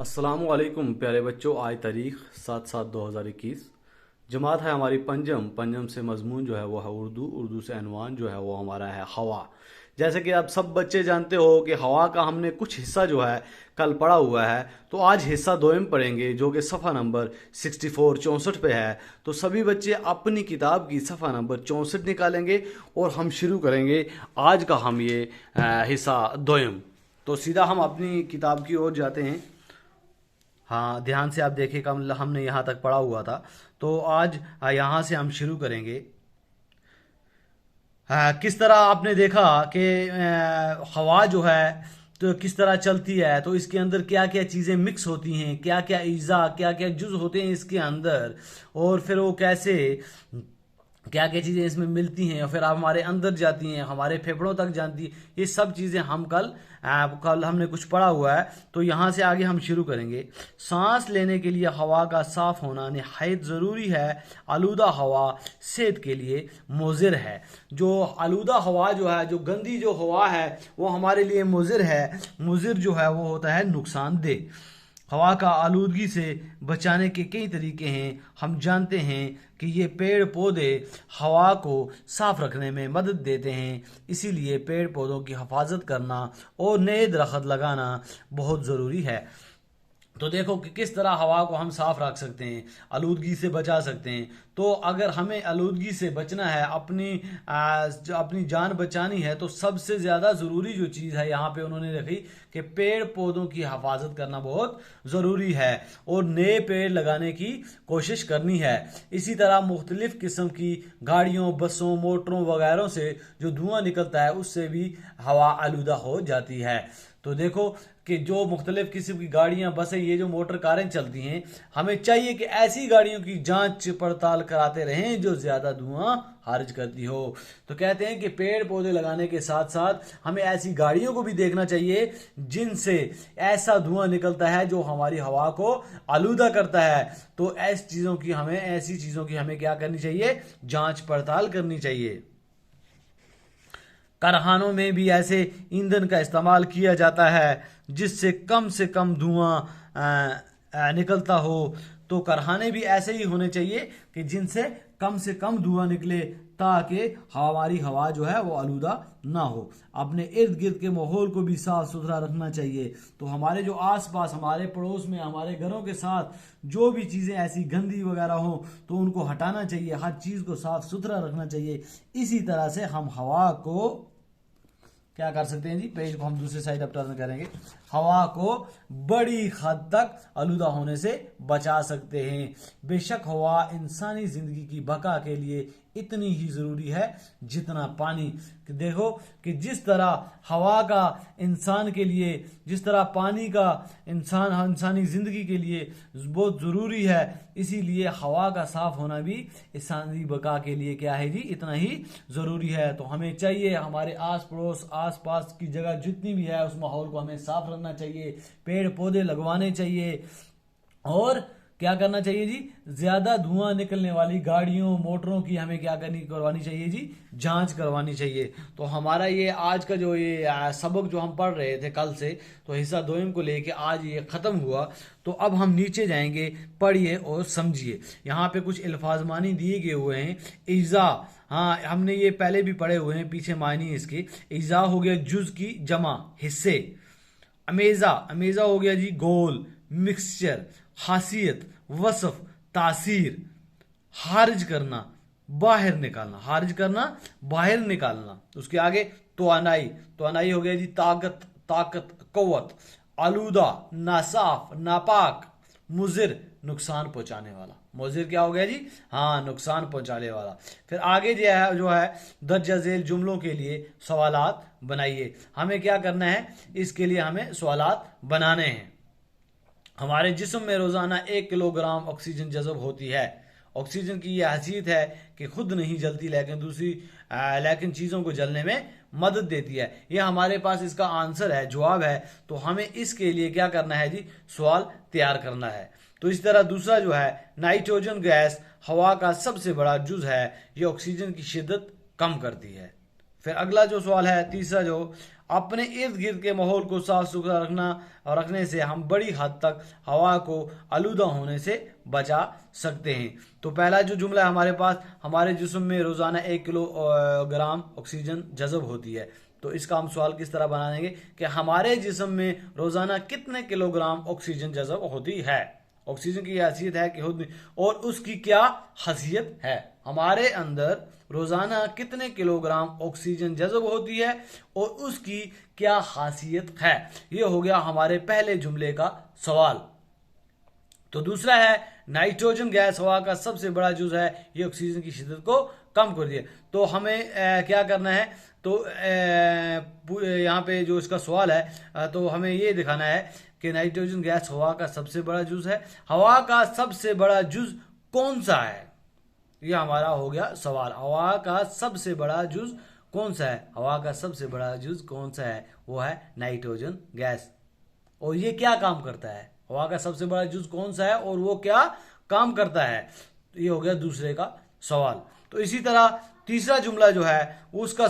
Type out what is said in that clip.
अस्सलामुअलैकुम प्यारे बच्चों। आज तारीख 7/7/2021। जमात है हमारी पंजम। पंजम से मजमून जो है वो है उर्दू। उर्दू से अनवान जो है वो हमारा है हवा। जैसे कि आप सब बच्चे जानते हो कि हवा का हमने कुछ हिस्सा जो है कल पढ़ा हुआ है, तो आज हिस्सा दोयम पढ़ेंगे जो कि सफ़ा नंबर 64 पे है। तो सभी बच्चे अपनी किताब की सफ़ा नंबर 64 निकालेंगे और हम शुरू करेंगे आज का हम ये हिस्सा दोयम। तो सीधा हम अपनी किताब की ओर जाते हैं। हाँ, ध्यान से आप देखिएगा, हमने यहाँ तक पढ़ा हुआ था। तो आज यहाँ से हम शुरू करेंगे। किस तरह आपने देखा कि हवा जो है तो किस तरह चलती है, तो इसके अंदर क्या क्या चीज़ें मिक्स होती हैं, क्या क्या अज्जा क्या क्या जुज़ होते हैं इसके अंदर, और फिर वो कैसे क्या क्या चीज़ें इसमें मिलती हैं और फिर आप हमारे अंदर जाती हैं, हमारे फेफड़ों तक जाती हैं। ये सब चीज़ें हम कल हमने कुछ पढ़ा हुआ है। तो यहाँ से आगे हम शुरू करेंगे। सांस लेने के लिए हवा का साफ होना निहायत ज़रूरी है। आलूदा हवा सेहत के लिए मुज़िर है। जो आलूदा हवा जो है, जो गंदी जो हवा है, वो हमारे लिए मुज़िर है। मुज़िर जो है वो होता है नुकसानदेह। हवा का आलूदगी से बचाने के कई तरीके हैं। हम जानते हैं कि ये पेड़ पौधे हवा को साफ रखने में मदद देते हैं, इसीलिए पेड़ पौधों की हिफाजत करना और नए दरख्त लगाना बहुत ज़रूरी है। तो देखो कि किस तरह हवा को हम साफ रख सकते हैं, आलूदगी से बचा सकते हैं। तो अगर हमें आलूदगी से बचना है, अपनी जान बचानी है, तो सबसे ज़्यादा ज़रूरी जो चीज़ है यहाँ पे उन्होंने रखी कि पेड़ पौधों की हिफाजत करना बहुत ज़रूरी है और नए पेड़ लगाने की कोशिश करनी है। इसी तरह मुख्तलिफ़ किस्म की गाड़ियों, बसों, मोटरों वगैरह से जो धुआं निकलता है उससे भी हवा आलूदा हो जाती है। तो देखो कि जो मुख्तलिफ किस्म की गाड़ियां, बसें, ये जो मोटर कारें चलती हैं, हमें चाहिए कि ऐसी गाड़ियों की जांच पड़ताल कराते रहें जो ज़्यादा धुआं खारिज करती हो। तो कहते हैं कि पेड़ पौधे लगाने के साथ साथ हमें ऐसी गाड़ियों को भी देखना चाहिए जिनसे ऐसा धुआं निकलता है जो हमारी हवा को आलूदा करता है। तो ऐसी चीज़ों की हमें क्या करनी चाहिए? जांच पड़ताल करनी चाहिए। कारखानों में भी ऐसे ईंधन का इस्तेमाल किया जाता है जिससे कम से कम धुआं निकलता हो। तो कारखाने भी ऐसे ही होने चाहिए कि जिनसे कम से कम धुआं निकले, ताकि हमारी हवा जो है वो आलूदा ना हो। अपने इर्द गिर्द के माहौल को भी साफ सुथरा रखना चाहिए। तो हमारे जो आसपास, हमारे पड़ोस में, हमारे घरों के साथ जो भी चीज़ें ऐसी गंदी वगैरह हो तो उनको हटाना चाहिए। हर चीज़ को साफ सुथरा रखना चाहिए। इसी तरह से हम हवा को क्या कर सकते हैं जी? पेज को हम दूसरी साइड अप टर्न करेंगे। हवा को बड़ी हद तक आलूदा होने से बचा सकते हैं। बेशक हवा इंसानी जिंदगी की बका के लिए इतनी ही ज़रूरी है जितना पानी। देखो कि जिस तरह हवा का इंसान के लिए, जिस तरह पानी का इंसानी ज़िंदगी के लिए बहुत ज़रूरी है, इसीलिए हवा का साफ होना भी इंसानी बका के लिए क्या है जी? इतना ही ज़रूरी है। तो हमें चाहिए हमारे आस पड़ोस, आस पास की जगह जितनी भी है उस माहौल को हमें साफ रखना चाहिए, पेड़ पौधे लगवाने चाहिए और क्या करना चाहिए जी? ज्यादा धुआं निकलने वाली गाड़ियों, मोटरों की हमें क्या करवानी चाहिए जी? जांच करवानी चाहिए। तो हमारा ये आज का जो ये सबक जो हम पढ़ रहे थे कल से, तो हिस्सा दोयम को लेके आज ये ख़त्म हुआ। तो अब हम नीचे जाएंगे, पढ़िए और समझिए। यहाँ पे कुछ अल्फाज मानी दिए गए हुए हैं। इज़ा, हाँ हमने ये पहले भी पढ़े हुए हैं, पीछे मानी इसके। इज़ा हो गया जुज की जमा, हिस्से। अमेज़ा, अमेज़ा हो गया जी गोल, मिक्सचर, खासियत, वसफ, तासीर। खारिज करना, बाहर निकालना, खारिज करना, बाहर निकालना। उसके आगे तवानाई, तवानाई हो गया जी ताकत, ताकत, कव्वत। आलूदा, नासाफ, नापाक। मुजिर, नुकसान पहुंचाने वाला। मुजिर क्या हो गया जी? हाँ, नुकसान पहुंचाने वाला। फिर आगे जो है दर्जा झेल जुमलों के लिए सवालात बनाइए। हमें क्या करना है? इसके लिए हमें सवालात बनाने हैं। हमारे जिस्म में रोज़ाना 1 किलोग्राम ऑक्सीजन जज़ब होती है। ऑक्सीजन की यह हैसियत है कि खुद नहीं जलती, लेकिन चीज़ों को जलने में मदद देती है। ये हमारे पास इसका आंसर है, जवाब है। तो हमें इसके लिए क्या करना है जी? सवाल तैयार करना है। तो इस तरह दूसरा जो है, नाइट्रोजन गैस हवा का सबसे बड़ा जुज़ है। ये ऑक्सीजन की शिद्दत कम करती है। फिर अगला जो सवाल है, तीसरा जो, अपने इर्द गिर्द के माहौल को साफ सुथरा रखने से हम बड़ी हद तक हवा को आलूदा होने से बचा सकते हैं। तो पहला जो जुमला है हमारे पास, हमारे जिस्म में रोजाना 1 किलोग्राम ऑक्सीजन जज़ब होती है। तो इसका हम सवाल किस तरह बनाएंगे कि हमारे जिस्म में रोजाना कितने किलोग्राम ऑक्सीजन जज़ब होती है। ऑक्सीजन की हैसियत है कि होती, और उसकी क्या हसीयत है। हमारे अंदर रोजाना कितने किलोग्राम ऑक्सीजन जज़ब होती है और उसकी क्या खासियत है। ये हो गया हमारे पहले जुमले का सवाल। तो दूसरा है, नाइट्रोजन गैस हवा का सबसे बड़ा जुज है, ये ऑक्सीजन की शिद्दत को कम कर दिए। तो हमें क्या करना है, तो यहाँ पे जो इसका सवाल है तो हमें ये दिखाना है कि नाइट्रोजन गैस हवा का सबसे बड़ा जुज है। हवा का सबसे बड़ा जुज कौन सा है, ये हमारा हो गया सवाल। हवा का सबसे बड़ा जुज कौन सा है, हवा का सबसे बड़ा जुज कौन सा है, वो है नाइट्रोजन गैस। और ये क्या काम करता है, हवा का सबसे बड़ा जुज कौन सा है और वो क्या काम करता है। ये हो गया दूसरे का सवाल। तो इसी तरह तीसरा जुमला जो है उसका